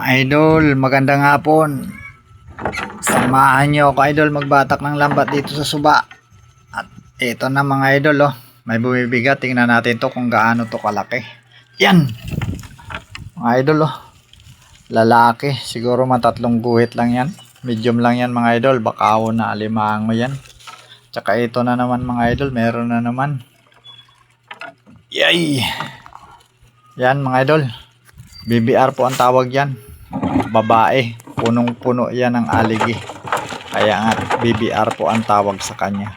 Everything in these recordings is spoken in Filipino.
Idol, magandang hapon. Samahan nyo ako idol magbatak ng lambat dito sa suba. At ito na mga idol oh. May bumibigat. Tingnan natin to kung gaano to kalaki. Yan. Mga idol oh. Lalaki. Siguro matatlong guhit lang yan. Medium lang yan mga idol. Bakaw na alimango yan. Tsaka ito na naman mga idol. Meron na naman. Yay. Yan mga idol. BBR po ang tawag yan. Babae. Punong-puno yan ng aligi. Kaya nga BBR po ang tawag sa kanya.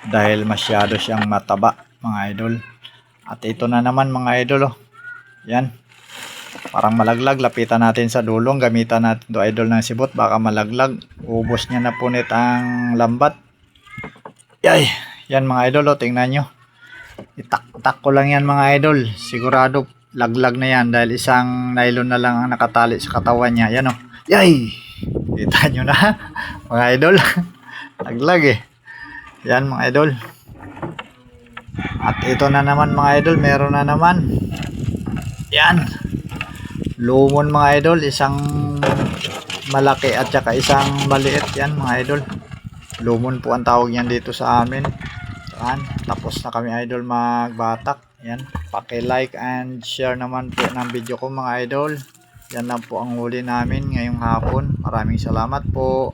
Dahil masyado siyang mataba mga idol. At ito na naman mga idol oh. Yan. Parang malaglag. Lapitan natin sa dulong. Gamitan natin to idol ng sibot. Baka malaglag. Ubos niya na punit ang lambat. Yay. Yan mga idol oh. Tingnan nyo. Itak-tak ko lang yan mga idol. Sigurado laglag na yan dahil isang nylon na lang ang nakatali sa katawan niya. Yan o. Yay! Kita nyo na mga idol. Laglag eh. Yan mga idol. At ito na naman mga idol. Meron na naman. Yan. Lumon mga idol. Isang malaki at saka isang maliit. Yan mga idol. Lumon po ang tawag yan dito sa amin. Yan. Tapos na kami idol magbatak. Yan, paki-like and share naman po ng video ko mga idol. Yan lang po ang huli namin ngayong hapon. Maraming salamat po.